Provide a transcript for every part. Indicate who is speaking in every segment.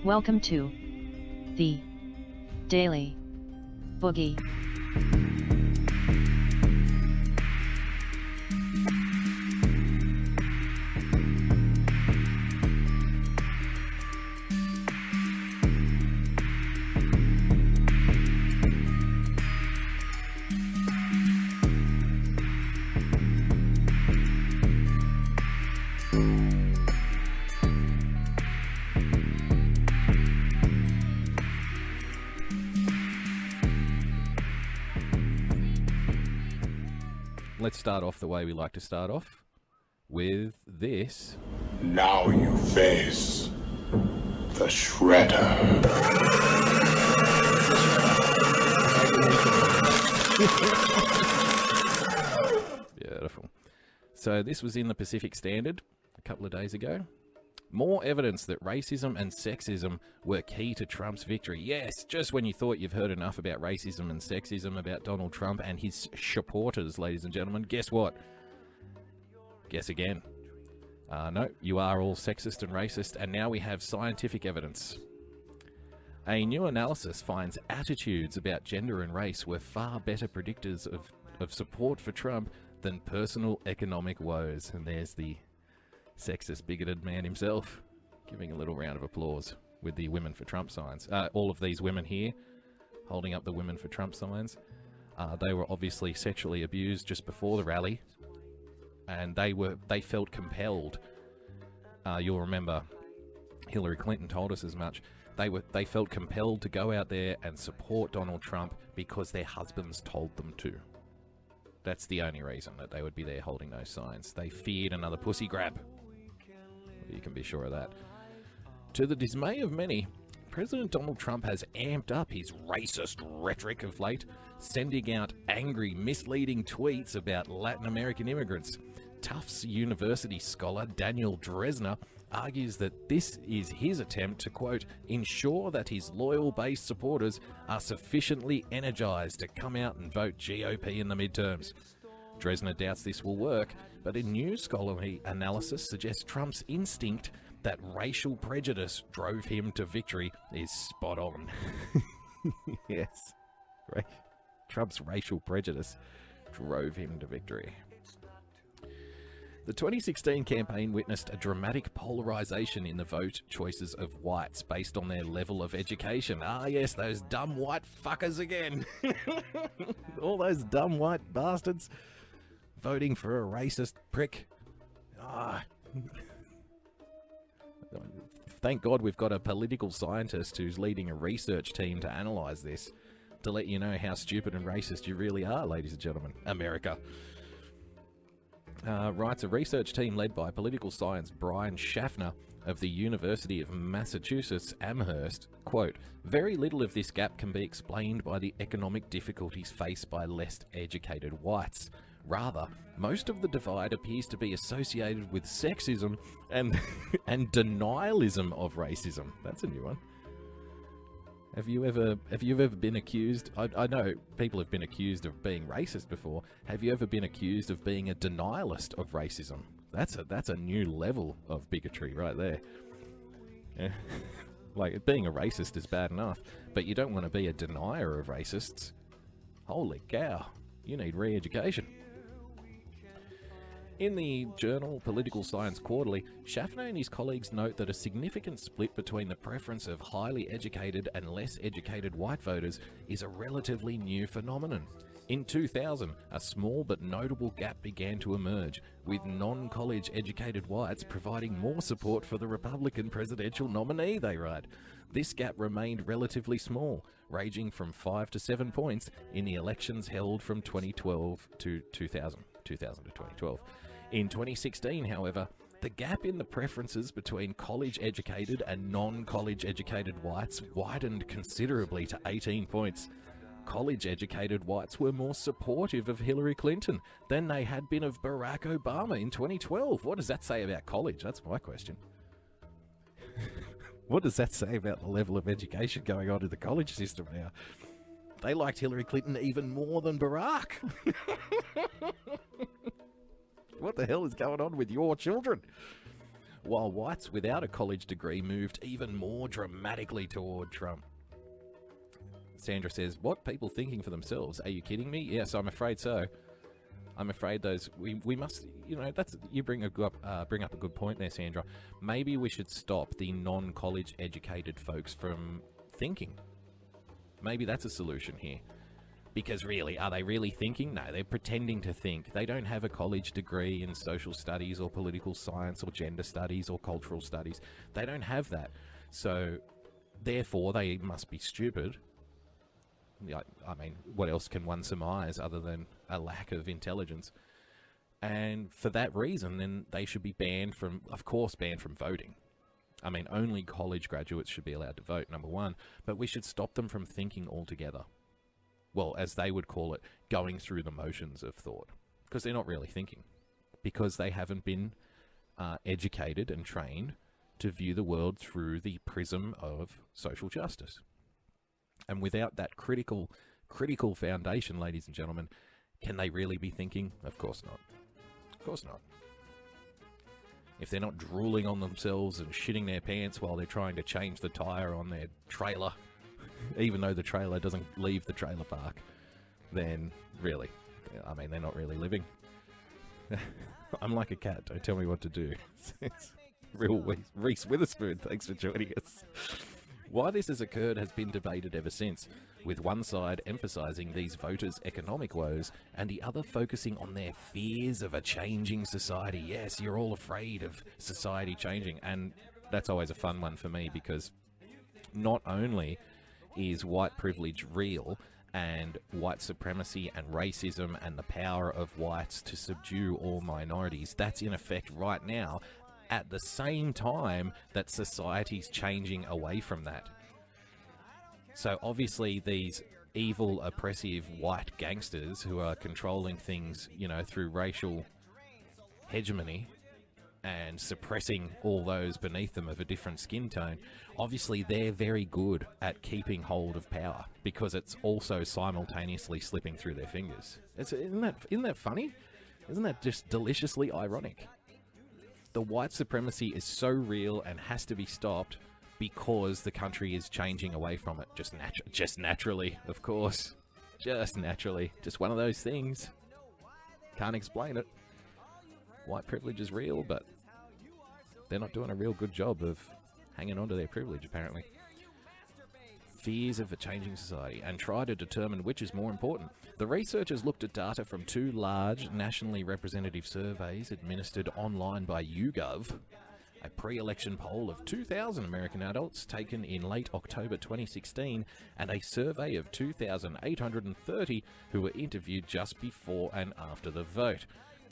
Speaker 1: Welcome to the Daily Boogie.
Speaker 2: Let's start off the way we like to start off, with this.
Speaker 3: Now you face the Shredder.
Speaker 2: Beautiful. So this was in the Pacific Standard a couple of days ago. More evidence that racism and sexism were key to Trump's victory. Yes, just when you thought you've heard enough about racism and sexism about Donald Trump and his supporters, ladies and gentlemen, guess what? Guess again. No, you are all sexist and racist, and now we have scientific evidence. A new analysis finds attitudes about gender and race were far better predictors of support for Trump than personal economic woes. And there's the sexist, bigoted man himself giving a little round of applause with the Women for Trump signs. All of these women here holding up the Women for Trump signs. They were obviously sexually abused just before the rally, and they felt compelled. You'll remember Hillary Clinton told us as much. They felt compelled to go out there and support Donald Trump because their husbands told them to. That's the only reason that they would be there holding those signs. They feared another pussy grab. You can be sure of that. To the dismay of many, President Donald Trump has amped up his racist rhetoric of late, sending out angry, misleading tweets about Latin American immigrants. Tufts University scholar Daniel Dresner argues that this is his attempt to, quote, ensure that his loyal base supporters are sufficiently energized to come out and vote GOP in the midterms. Dresner doubts this will work, but a new scholarly analysis suggests Trump's instinct that racial prejudice drove him to victory is spot on. Yes, Trump's racial prejudice drove him to victory. The 2016 campaign witnessed a dramatic polarization in the vote choices of whites based on their level of education. Ah yes, those dumb white fuckers again. All those dumb white bastards voting for a racist prick. Thank God we've got a political scientist who's leading a research team to analyse this, to let you know how stupid and racist you really are, ladies and gentlemen. America. Writes a research team led by political science Brian Schaffner of the University of Massachusetts Amherst, quote, very little of this gap can be explained by the economic difficulties faced by less educated whites. Rather, most of the divide appears to be associated with sexism and denialism of racism. That's a new one. Have you ever been accused? I know people have been accused of being racist before. Have you ever been accused of being a denialist of racism? That's a new level of bigotry right there. Yeah. Like, being a racist is bad enough, but you don't want to be a denier of racists. Holy cow, you need re-education. In the journal Political Science Quarterly, Schaffner and his colleagues note that a significant split between the preference of highly educated and less educated white voters is a relatively new phenomenon. In 2000, a small but notable gap began to emerge, with non-college educated whites providing more support for the Republican presidential nominee, they write. This gap remained relatively small, ranging from 5 to 7 points in the elections held from 2012 to 2000 to 2012. In 2016, however, the gap in the preferences between college-educated and non-college-educated whites widened considerably to 18 points. College-educated whites were more supportive of Hillary Clinton than they had been of Barack Obama in 2012. What does that say about college? That's my question. What does that say about the level of education going on in the college system now? They liked Hillary Clinton even more than Barack. What the hell is going on with your children? while whites without a college degree moved even more dramatically toward Trump. Sandra says, what, people thinking for themselves? Are you kidding me? Yes, I'm afraid so. I'm afraid we must, you know, you bring up a good point there, Sandra. Maybe we should stop the non-college educated folks from thinking. Maybe that's a solution here. Because really, are they really thinking? No, they're pretending to think. They don't have a college degree in social studies or political science or gender studies or cultural studies. They don't have that. So, therefore, they must be stupid. I mean, what else can one surmise other than a lack of intelligence? And for that reason, then they should be banned from voting. I mean, only college graduates should be allowed to vote, number one, but we should stop them from thinking altogether. Well, as they would call it, going through the motions of thought, because they're not really thinking, because they haven't been educated and trained to view the world through the prism of social justice. And without that critical foundation, ladies and gentlemen, can they really be thinking? Of course not. Of course not. If they're not drooling on themselves and shitting their pants while they're trying to change the tire on their trailer, even though the trailer doesn't leave the trailer park, then really, I mean, they're not really living. I'm like a cat, don't tell me what to do. Real Reese Witherspoon, thanks for joining us. Why this has occurred has been debated ever since, with one side emphasising these voters' economic woes and the other focusing on their fears of a changing society. Yes, you're all afraid of society changing, and that's always a fun one for me, because not only is white privilege real, and white supremacy and racism and the power of whites to subdue all minorities, that's in effect right now, at the same time that society's changing away from that. So obviously these evil, oppressive white gangsters who are controlling things, you know, through racial hegemony and suppressing all those beneath them of a different skin tone, obviously they're very good at keeping hold of power, because it's also simultaneously slipping through their fingers. Isn't that funny? Isn't that just deliciously ironic? The white supremacy is so real and has to be stopped because the country is changing away from it. Just naturally, of course. Just naturally. Just one of those things. Can't explain it. White privilege is real, but they're not doing a real good job of hanging on to their privilege, apparently. Fears of a changing society, and try to determine which is more important. The researchers looked at data from 2 large nationally representative surveys administered online by YouGov, a pre-election poll of 2,000 American adults taken in late October 2016, and a survey of 2,830 who were interviewed just before and after the vote.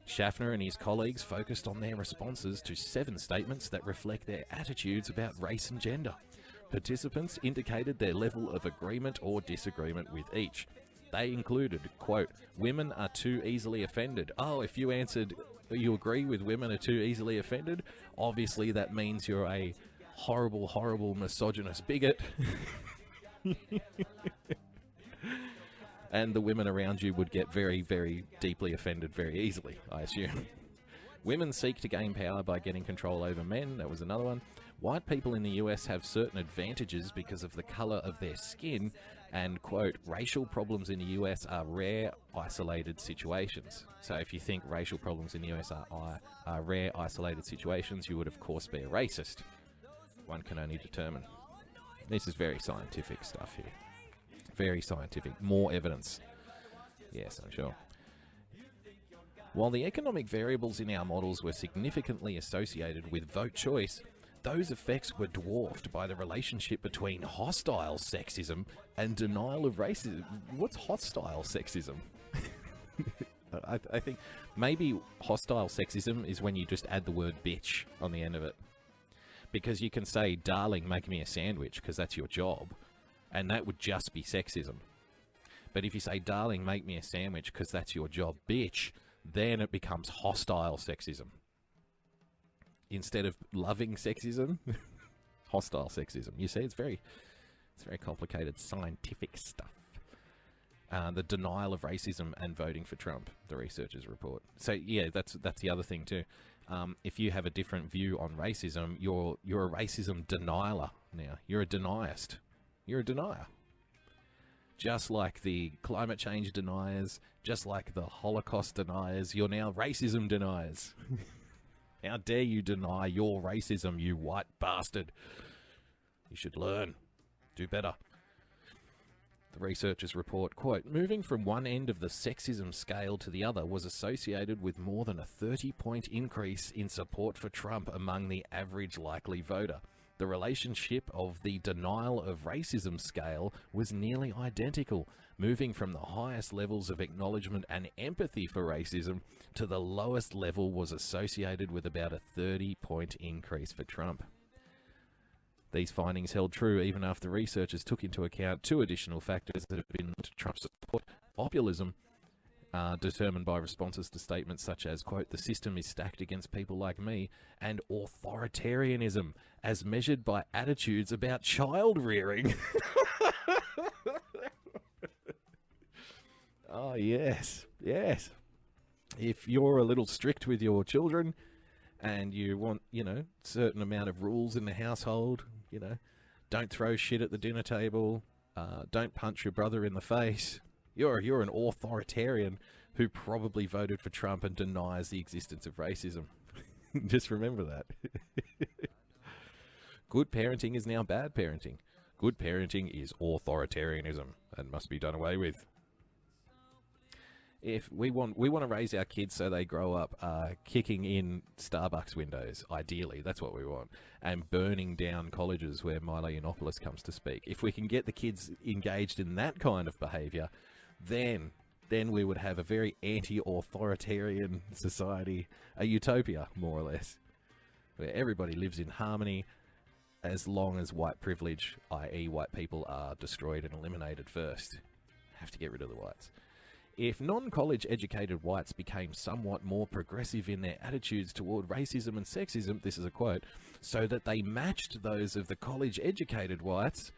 Speaker 2: Schaffner and his colleagues focused on their responses to 7 statements that reflect their attitudes about race and gender. Participants indicated their level of agreement or disagreement with each. They included, quote, women are too easily offended. Oh, if you answered you agree with women are too easily offended, obviously that means you're a horrible, horrible misogynist bigot. And the women around you would get very, very deeply offended very easily, I assume. Women seek to gain power by getting control over men. That was another one. White people in the US have certain advantages because of the colour of their skin, and, quote, racial problems in the US are rare, isolated situations. So if you think racial problems in the US are rare, isolated situations, you would, of course, be a racist. One can only determine. This is very scientific stuff here. Very scientific. More evidence. Yes, I'm sure. While the economic variables in our models were significantly associated with vote choice, those effects were dwarfed by the relationship between hostile sexism and denial of racism. What's hostile sexism? I think maybe hostile sexism is when you just add the word bitch on the end of it. Because you can say, darling, make me a sandwich, because that's your job. And that would just be sexism. But if you say, darling, make me a sandwich, because that's your job, bitch, then it becomes hostile sexism. Instead of loving sexism, hostile sexism. You see, it's very complicated scientific stuff. The denial of racism and voting for Trump, the researchers report. So yeah, that's the other thing too. If you have a different view on racism, you're a racism denialer now. You're a deniist. You're a denier. Just like the climate change deniers, just like the Holocaust deniers, you're now racism deniers. How dare you deny your racism, you white bastard? You should learn. Do better. The researchers report, quote, moving from one end of the sexism scale to the other was associated with more than a 30-point increase in support for Trump among the average likely voter. The relationship of the denial of racism scale was nearly identical, moving from the highest levels of acknowledgement and empathy for racism to the lowest level was associated with about a 30-point increase for Trump. These findings held true even after researchers took into account two additional factors that have been linked to Trump's support: populism, determined by responses to statements such as, quote, the system is stacked against people like me, and authoritarianism, as measured by attitudes about child rearing. Oh, yes, yes. If you're a little strict with your children and you want, certain amount of rules in the household, don't throw shit at the dinner table, don't punch your brother in the face, you're an authoritarian who probably voted for Trump and denies the existence of racism. Just remember that. Good parenting is now bad parenting. Good parenting is authoritarianism and must be done away with. If we want to raise our kids so they grow up kicking in Starbucks windows, ideally, that's what we want, and burning down colleges where Milo Yiannopoulos comes to speak. If we can get the kids engaged in that kind of behaviour, then we would have a very anti-authoritarian society, a utopia, more or less, where everybody lives in harmony as long as white privilege, i.e. white people, are destroyed and eliminated first. Have to get rid of the whites. If non-college educated whites became somewhat more progressive in their attitudes toward racism and sexism, this is a quote, so that they matched those of the college educated whites,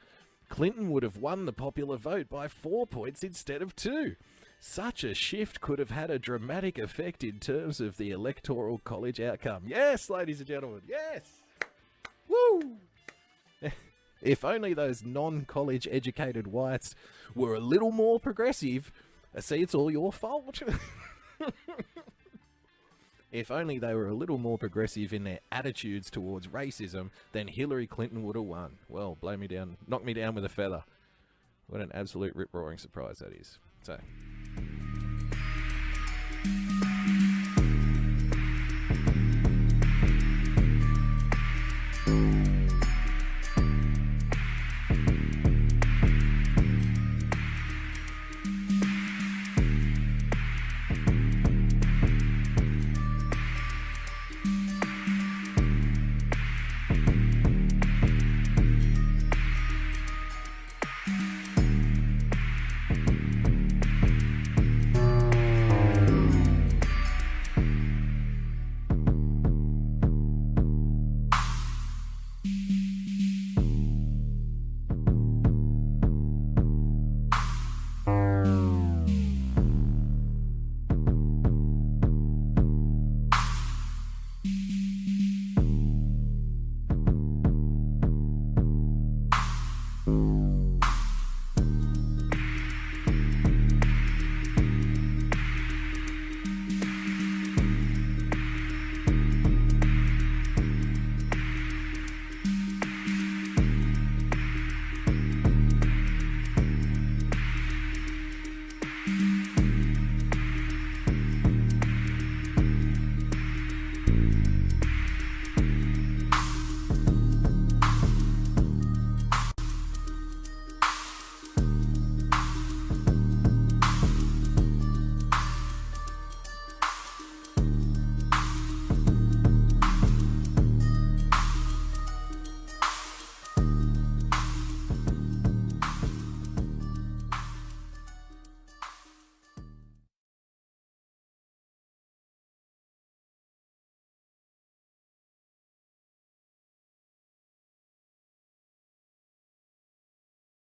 Speaker 2: Clinton would have won the popular vote by 4 points instead of 2. Such a shift could have had a dramatic effect in terms of the electoral college outcome. Yes, ladies and gentlemen, yes! Woo! If only those non-college educated whites were a little more progressive. See, it's all your fault. If only they were a little more progressive in their attitudes towards racism, then Hillary Clinton would have won. Well, blow me down, knock me down with a feather. What an absolute rip-roaring surprise that is. So...